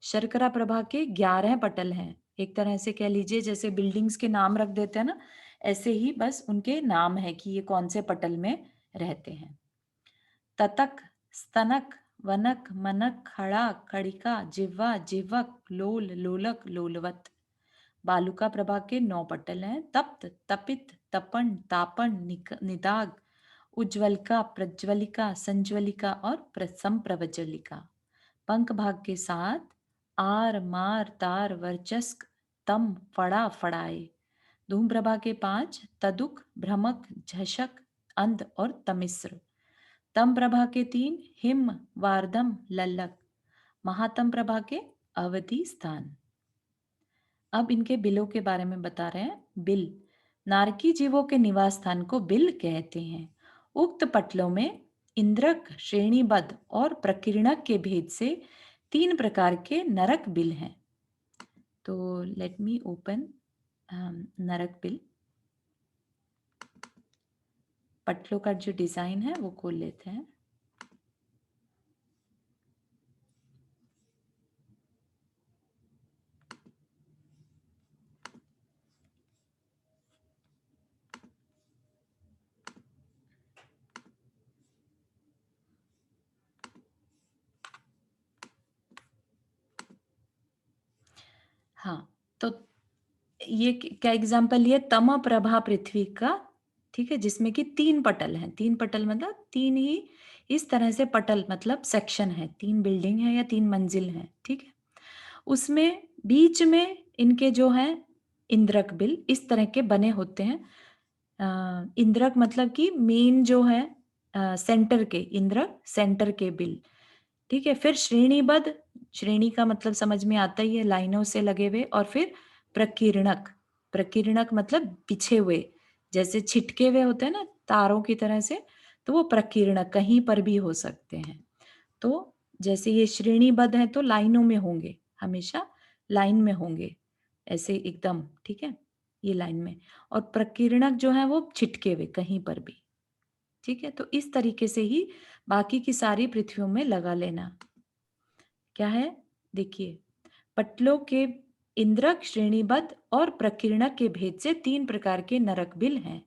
शर्करा प्रभा के 11 पटल हैं। एक तरह से कह लीजिए जैसे बिल्डिंग्स के नाम रख देते हैं ना, ऐसे ही बस उनके नाम है कि ये कौन से पटल में रहते हैं। ततक, स्तनक, वनक, मनक, खड़ा, खड़िका, जिह्वा, जिह्वक, लोल, लोलक, लोलवत। बालुका प्रभा के 9 पटल हैं। तप्त, तपित, तपन, तापन, निदाग उज्ज्वलिका, प्रज्वलिका, संज्वलिका और संप्रज्वलिका। पंख भाग के साथ आर, मार, तार, वर्चस्क, तम, फड़ा, फड़ाए। धूम प्रभा के 5 तदुक, भ्रमक, झषक, अंध और तमिश्र। तम प्रभा के 3 हिम, वार्धम, लल्लक। महातम प्रभा के अवधि स्थान। अब इनके बिलों के बारे में बता रहे हैं। बिल, नारकी जीवों के निवास स्थान को बिल कहते हैं। उक्त पटलों में इंद्रक, श्रेणीबद्ध और प्रकीर्णक के भेद से 3 प्रकार के नरक बिल हैं। तो लेट मी ओपन नरक बिल। पटलों का जो डिजाइन है वो खोल लेते हैं। हाँ, तो ये क्या एग्जाम्पल लिए तम प्रभा पृथ्वी का, ठीक है, जिसमें कि 3 पटल हैं। 3 पटल मतलब 3 ही इस तरह से पटल मतलब सेक्शन है, 3 बिल्डिंग है या 3 मंजिल है, ठीक है। उसमें बीच में इनके जो है इंद्रक बिल इस तरह के बने होते हैं। इंद्रक मतलब कि मेन जो है सेंटर के, इंद्रक सेंटर के बिल, ठीक है। फिर श्रेणीबद्ध, श्रेणी का मतलब समझ में आता ही है, लाइनों से लगे हुए। और फिर प्रकीर्णक, प्रकीर्णक मतलब बिछे हुए, जैसे छिटके हुए होते हैं ना तारों की तरह से, तो वो प्रकीर्णक कहीं पर भी हो सकते हैं। तो जैसे ये श्रेणीबद्ध है तो लाइनों में होंगे, हमेशा लाइन में होंगे ऐसे एकदम, ठीक है, ये लाइन में। और प्रकीर्णक जो है वो छिटके हुए कहीं पर भी, ठीक है। तो इस तरीके से ही बाकी की सारी पृथ्वियों में लगा लेना। क्या है, देखिए, पटलों के इंद्रक, श्रेणीबद्ध और प्रकीर्णक के भेद से 3 प्रकार के नरक बिल हैं।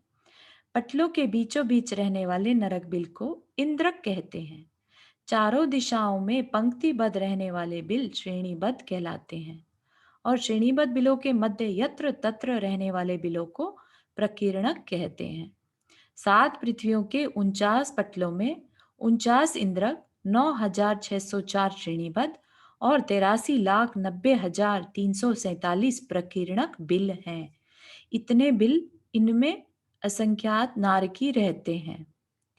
पटलों के बीचों बीच रहने वाले नरक बिल को इंद्रक कहते हैं। चारों दिशाओं में पंक्तिबद्ध रहने वाले बिल श्रेणीबद्ध कहलाते हैं। और श्रेणीबद्ध बिलों के मध्य यत्र तत्र रहने वाले बिलों को प्रकीर्णक कहते हैं। 7 पृथ्वियों के 49 पटलों में 49 इंद्रक, 9,604 श्रेणीबद्ध और 83,90,347 प्रकीर्णक बिल हैं। इतने बिल इनमें असंख्यात नारकी रहते हैं,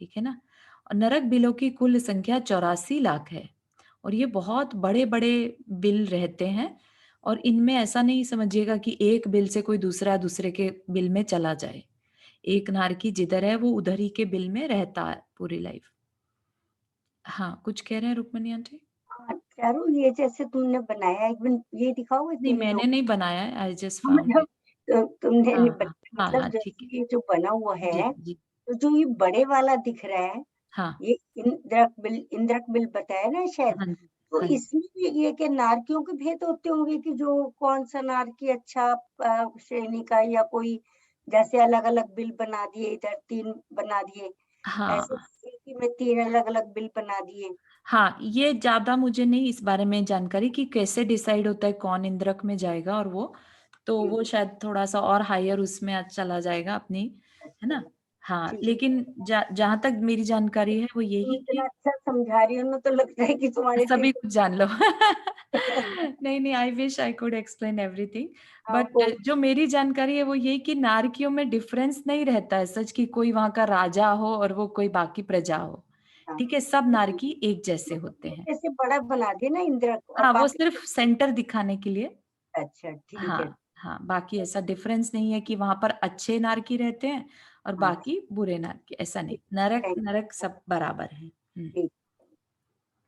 ठीक है ना। और नरक बिलों की कुल संख्या 84 लाख है। और ये बहुत बड़े बड़े बिल रहते हैं। और इनमें ऐसा नहीं समझिएगा कि एक बिल से कोई दूसरे के बिल में चला जाए। एक नारकी जिधर है वो उधर ही के बिल में रहता है पूरी लाइफ। हाँ, कुछ कह रहे हैं रुक्मणी आंटी? हाँ, चारू, ये जैसे तुमने बनाया, एक मिनट ये दिखाओगे नहीं, 3 मैंने लोग। नहीं बनाया है, आई जस्ट फाउंड मतलब इट। तुमने हाँ नहीं हाँ बनाया, हाँ मतलब हाँ, ठीक है। जैसे ये जो बना हुआ जी है, जी। तो जो ये बड़े वाला दिख रहा है, हाँ ये इंद्रक बिल बताया ना शायद। हाँ जी तो हाँ जी। इसमें भी ये के नारकियों के भेद होते होंगे कि जो कौन सा नारकी अच्छा श्रेणी का, या कोई जैसे अलग अलग बिल बना दिए, इधर 3 बना दिए, ऐसे हाँ एक ही में 3 अलग अलग बिल बना दिए। हाँ, ये ज्यादा मुझे नहीं इस बारे में जानकारी कि कैसे डिसाइड होता है कौन इंद्रक में जाएगा। और वो तो वो शायद थोड़ा सा और हायर उसमें आज चला जाएगा अपनी, है अच्छा, ना। हाँ, ठीक लेकिन जहां तक मेरी जानकारी है वो तुम यही इतना कि अच्छा समझा रही हो ना, तो लगता है कि तुम्हारे सभी टीचर। कुछ जान लो। नहीं नहीं, I wish I could explain everything. हाँ, बट जो मेरी जानकारी है वो ये कि नारकियों में डिफरेंस नहीं रहता है सच कि कोई वहां का राजा हो और वो कोई बाकी प्रजा हो, हाँ, ठीक है, सब तो नारकी एक जैसे होते हैं। जैसे बड़ा बना दिया ना इंद्रक, और हाँ, वो बाकी। सिर्फ सेंटर दिखाने के लिए। अच्छा, ठीक है। हाँ हाँ, बाकी ऐसा डिफरेंस नहीं है कि वहां पर अच्छे नारकी रहते हैं और हाँ, बाकी बुरे नारकी, ऐसा नहीं। नरक थैंक नरक सब बराबर है। यू।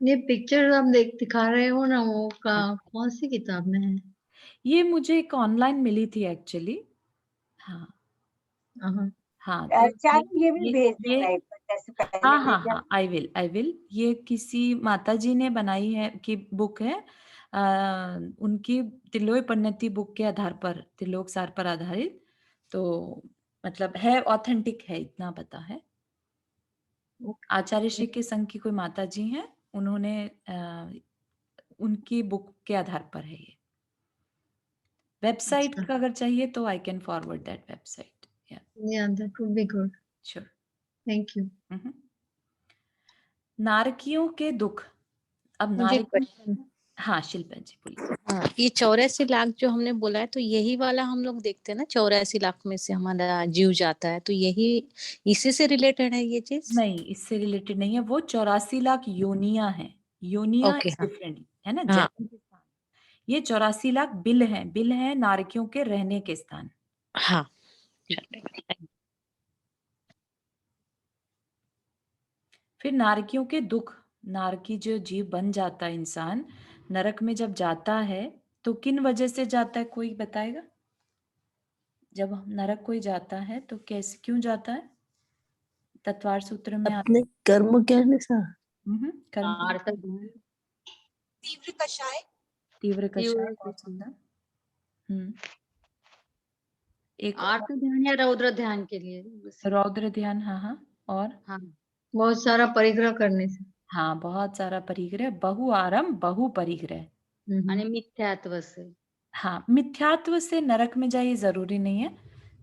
ये पिक्चर आप दिखा रहे हो ना, वो कौन सी किताब में है? ये मुझे एक ऑनलाइन मिली थी एक्चुअली। हाँ हाँ, हाँ, तो चारू, ये भी ये भेज ये देना एक बार, जैसे पहले हाँ हाँ भेजा। हाँ, आई विल। ये किसी माता जी ने बनाई है की बुक है, उनकी तिलोय परिणति बुक के आधार पर, त्रिलोक सार पर आधारित। तो मतलब है, ऑथेंटिक है, इतना पता है। आचार्य श्री के संघ की कोई माता जी हैं, उन्होंने उनकी बुक के आधार पर है ये। वेबसाइट अच्छा, का अगर चाहिए तो I can forward that website. या yeah, that would be good. Sure. Thank you. हम्म। नारकियों के दुख। अब मुझे नारकी, क्वेश्चन। हाँ शिल्पा जी बोलिए। हाँ, ये 84 लाख जो हमने बोला है तो यही वाला हम लोग देखते हैं ना, 84 लाख में से हमारा जीव जाता है, तो यही इसी से रिलेटेड है ये चीज? नहीं, इससे रिलेटेड नहीं है, वो 84 लाख योनियां हैं। योनियां ओके, हाँ डिफरेंट है ना, हाँ जन्म के स्थान। ये 84 लाख बिल हैं, बिल हैं नारकियों के रहने के स्थान। हाँ। ठीक है। चलो। फिर नारकियों के दुख। नारकी जो जीव बन जाता है इंसान, नरक में जब जाता है तो किन वजह से जाता है, कोई बताएगा? जब हम नरक कोई जाता है तो कैसे, क्यों जाता है? तत्वार सूत्र में अपने कर्म कहने से। कर्म। आर्त ध्यान, तीव्र कषाय। तीव्र कषाय, तीव्र बहुत कषाय। सुंदर। हम्म। एक आर्त ध्यान या रौद्र ध्यान के लिए बस। रौद्र ध्यान, हाँ हाँ। और हाँ, बहुत सारा परिग्रह करने से। हाँ, बहुत सारा परिग्रह, बहु आरंभ बहु परिग्रह। यानी मिथ्यात्व से। हाँ, मिथ्यात्व से नरक में जाइए जरूरी नहीं है,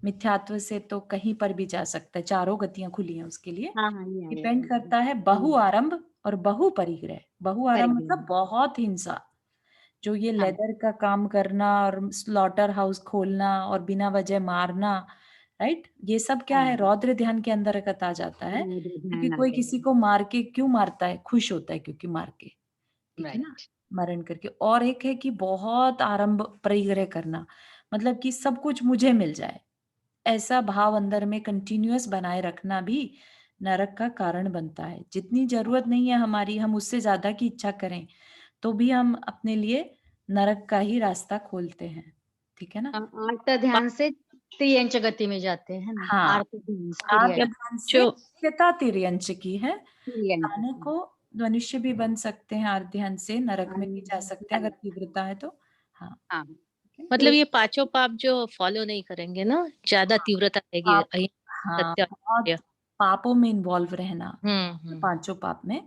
मिथ्यात्व से तो कहीं पर भी जा सकता है, चारों गतियां खुली हैं उसके लिए। हाँ हाँ, ये आया डिपेंड था। करता है बहु आरंभ और बहु परिग्रह। बहु आरंभ परिग्रह। मतलब बहुत हिंसा, जो ये हाँ। लेदर का काम करना और स्लॉटर हाउस खोलना और बिना वजह मारना, राइट, ये सब क्या है, हाँ, रौद्र ध्यान के अंतर्गत आ जाता है। रौद्र क्योंकि ध्यान कोई आता किसी है। को मार के क्यों मारता है, खुश होता है क्योंकि मार के, ठीक है ना, राइट। मरण करके। और एक है कि बहुत आरंभ परिग्रह करना, मतलब कि सब कुछ मुझे मिल जाए, ऐसा भाव अंदर में कंटिन्यूअस बनाए रखना भी नरक का कारण बनता है। जितनी जरूरत नहीं है हमारी, हम उससे ज्यादा की इच्छा करें तो भी हम अपने लिए नरक का ही रास्ता खोलते हैं, ठीक है ना। आर्त ध्यान से त्रियंच गति में जाते हैं ना। हाँ, आर्त ध्यान से आप त्रियंच। ध्यान से जो मुख्यता तिर्यंच की है, त्रियंच जाने की। को मनुष्य भी बन सकते हैं, आर्त ध्यान से नरक में भी जा सकते हैं अगर हाँ, तीव्रता है तो। हाँ, हाँ। ठीक है। मतलब ये पांचों पाप जो फॉलो नहीं करेंगे ना, ज्यादा तीव्रता रहेगी, पाप, अहिंसा, हाँ, सत्य, बहुत असत्य। पापों में इन्वॉल्व रहना, हम्म। पांचों पाप में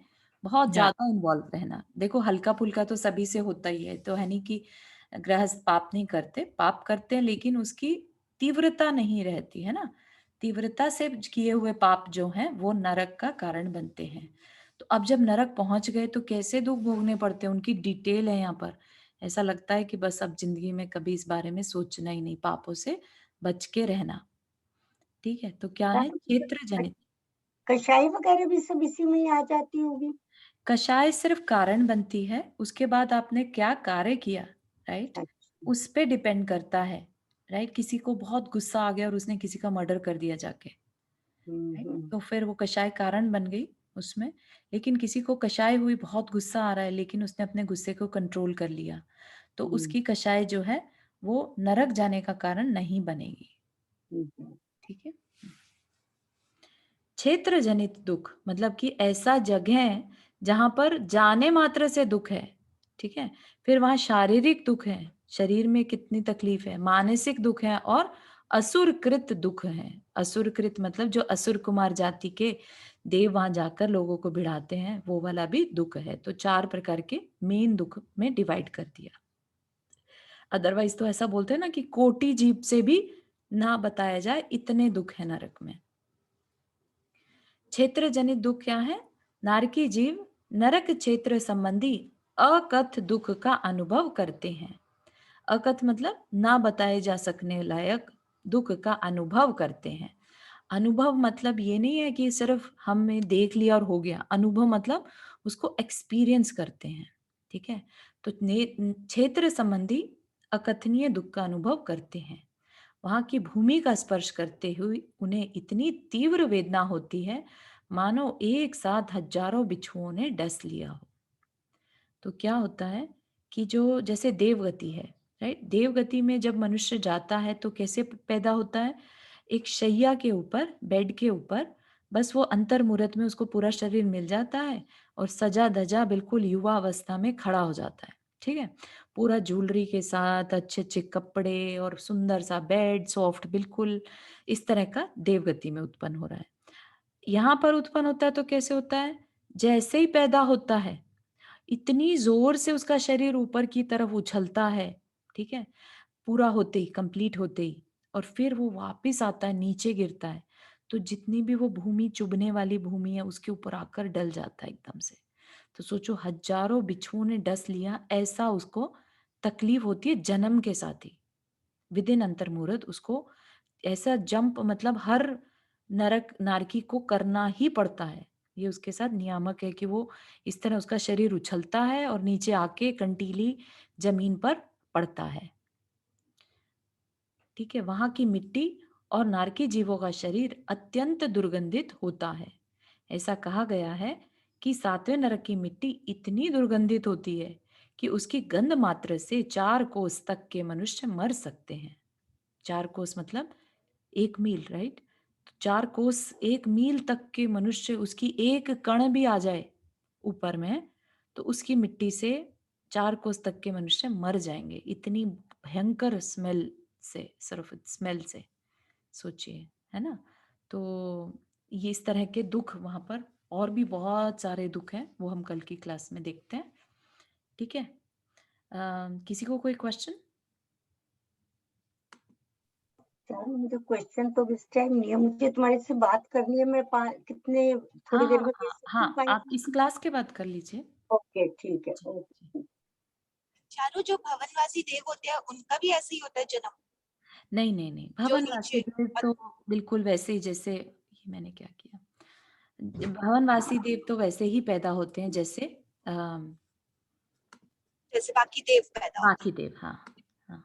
बहुत हाँ ज्यादा इन्वॉल्व रहना। देखो हल्का फुल्का तो सभी से होता ही है, तो है नहीं कि गृहस्थ पाप नहीं करते, पाप करते हैं लेकिन उसकी तीव्रता नहीं रहती है ना। तीव्रता से किए हुए पाप जो हैं वो नरक का कारण बनते हैं। तो अब जब नरक पहुंच गए तो कैसे दुख भोगने पड़ते हैं, उनकी डिटेल है यहाँ पर। ऐसा लगता है कि बस अब जिंदगी में कभी इस बारे में सोचना ही नहीं, पापों से बच के रहना। ठीक है, तो क्या है, क्षेत्र जनित। कषाय वगैरह भी सब इसी में ही आ जाती होगी। कषाय सिर्फ कारण बनती है, उसके बाद आपने क्या कार्य किया, राइट, अच्छा। उस पे डिपेंड करता है। राइट, किसी को बहुत गुस्सा आ गया और उसने किसी का मर्डर कर दिया जाके, राइट, तो फिर वो कषाय कारण बन गई उसमें। लेकिन किसी को कषाय हुई, बहुत गुस्सा आ रहा है लेकिन उसने अपने गुस्से को कंट्रोल कर लिया, तो उसकी कषाय जो है वो नरक जाने का कारण नहीं बनेगी, ठीक है। क्षेत्र जनित दुख मतलब कि ऐसा जगह जहां पर जाने मात्र से दुख है, ठीक है। फिर वहां शारीरिक दुख है, शरीर में कितनी तकलीफ है, मानसिक दुख है, और असुरकृत दुख है। असुरकृत मतलब जो असुर कुमार जाति के देव वहां जाकर लोगों को भिड़ाते हैं, वो वाला भी दुख है। तो 4 प्रकार के मेन दुख में डिवाइड कर दिया। अदरवाइज तो ऐसा बोलते हैं ना कि कोटि जीव से भी ना बताया जाए, इतने दुख है नरक में। क्षेत्र जनित दुख क्या है, नारकी जीव नरक क्षेत्र संबंधी अकथ दुख का अनुभव करते हैं। अकथ मतलब ना बताए जा सकने लायक दुख का अनुभव करते हैं। अनुभव मतलब ये नहीं है कि सिर्फ हमने देख लिया और हो गया, अनुभव मतलब उसको एक्सपीरियंस करते हैं, ठीक है। तो क्षेत्र संबंधी अकथनीय दुख का अनुभव करते हैं। वहां की भूमि का स्पर्श करते हुए उन्हें इतनी तीव्र वेदना होती है मानो एक साथ हजारों बिच्छुओं ने डस लिया हो। तो क्या होता है कि जो जैसे देवगति है, राइट, देवगति में जब मनुष्य जाता है तो कैसे पैदा होता है, एक शैया के ऊपर, बेड के ऊपर, बस वो अंतर मुहूर्त में उसको पूरा शरीर मिल जाता है और सजा धजा बिल्कुल युवा अवस्था में खड़ा हो जाता है, ठीक है। पूरा ज्वेलरी के साथ, अच्छे अच्छे कपड़े और सुंदर सा बेड, सॉफ्ट, बिल्कुल इस तरह का देवगति में उत्पन्न हो रहा है। यहाँ पर उत्पन्न होता है तो कैसे होता है, जैसे ही पैदा होता है इतनी जोर से उसका शरीर ऊपर की तरफ उछलता है, ठीक है, पूरा होते ही, कंप्लीट होते ही, और फिर वो वापस आता है, नीचे गिरता है। तो जितनी भी वो भूमि, चुभने वाली भूमि है, उसके ऊपर आकर डल जाता है एकदम से। तो सोचो हजारों बिच्छुओं ने डस लिया, ऐसा उसको तकलीफ होती है जन्म के साथ ही, विद इन अंतर्मुहूर्त उसको ऐसा जंप, मतलब हर नरक नारकी को करना ही पड़ता है। ये उसके साथ नियामक है कि वो इस तरह उसका शरीर उछलता है और नीचे आके कंटीली जमीन पर पड़ता है। ठीक है, वहां की मिट्टी और नारकी जीवों का शरीर अत्यंत दुर्गंधित होता है। ऐसा कहा गया है कि 7वें नरक की मिट्टी इतनी दुर्गंधित होती है कि उसकी गंध मात्र से 4 कोस तक के मनुष्य मर सकते हैं। 4 कोस मतलब 1 मील, राइट? 4 कोस 1 मील तक के मनुष्य, उसकी एक कण भी आ जाए ऊपर में तो उसकी मिट्टी से 4 कोस तक के मनुष्य मर जाएंगे। इतनी भयंकर स्मेल से, सिर्फ स्मेल से सोचिए, है ना? तो ये इस तरह के दुख वहां पर, और भी बहुत सारे दुख हैं, वो हम कल की क्लास में देखते हैं। ठीक है, किसी को कोई क्वेश्चन? चारू, मुझे क्वेश्चन तो इस टाइम नहीं है, मुझे तुम्हारे से बात करनी है। मैं कितने थोड़ी देर में कर सकती हूँ हाँ, आप इस क्लास के बाद कर लीजिए। ओके, ठीक है, जी, ओके। चारू, जो भवनवासी देव होते हैं उनका भी ऐसे ही होता है जन्म? नहीं नहीं नहीं, जो भवनवासी नीचे देव तो बिल्कुल वैसे ही, जैसे ये मैंने क्या किया, भवनवासी देव तो वैसे ही पैदा होते हैं जैसे जैसे बाकी देव पैदा होते बाकी देव। हाँ हाँ, हैं।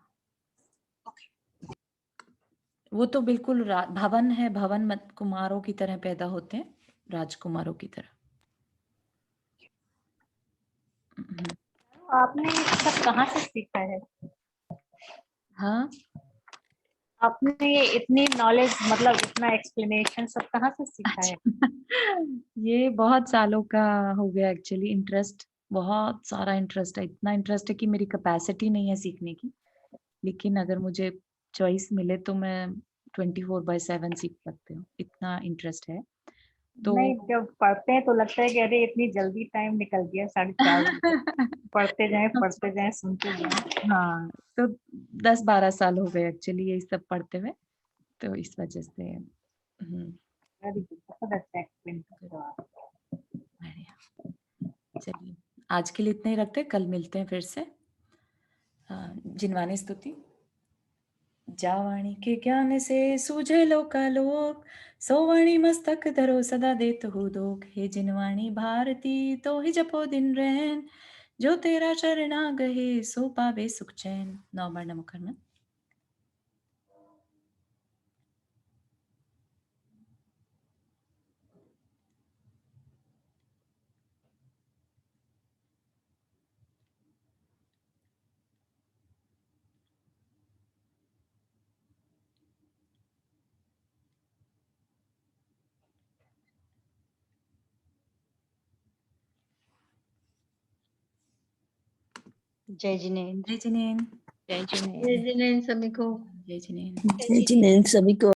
ओके, वो तो बिल्कुल भवन है, भवन मत कुमारों की तरह पैदा होते हैं, राजकुमारों की तरह। आपने ये सब कहाँ से सीखा है? हाँ, आपने ये इतनी नॉलेज, मतलब इतना एक्सप्लेनेशन सब कहाँ से सीखा है? ये बहुत सालों का हो गया एक्चुअली, इंटरेस्ट, बहुत सारा इंटरेस्ट है। इतना इंटरेस्ट है कि मेरी कैपेसिटी नहीं है सीखने की, लेकिन अगर मुझे चॉइस मिले तो मैं 24/7 सीख सकती हूँ, इतना इंटरेस्ट है। तो नहीं, जब पढ़ते हैं तो लगता है कि अरे इतनी जल्दी टाइम निकल गया, 4:30 बजे। पढ़ते जाएं, सुनते जाएं। हाँ, तो 10-12 साल हो गए एक्चुअली ये सब पढ़ते हुए, तो इस वजह से वेरी गुड, बहुत अच्छा एक्सप्लेन करते हो आप। बढ़िया। चलिए, आज के लिए इतना ही रखते हैं, कल मिलते हैं फिर से। जिनवानी स्तुति। जावाणी के ज्ञान से सूझे लोकालोक, सोवाणी मस्तक धरो सदा देत हो दोख। हे जिनवाणी भारती तो ही जपो दिन रैन, जो तेरा शरणा गहे सो पावे सुख चैन। 9 बार नमो करना। जय जिनेन्द्र। जय जिनेन्द्र। जय जिनेन्द्र। जय जिनेन्द्र सभी को। जय जिनेन्द्र। जय जिनेन्द्र सभी को।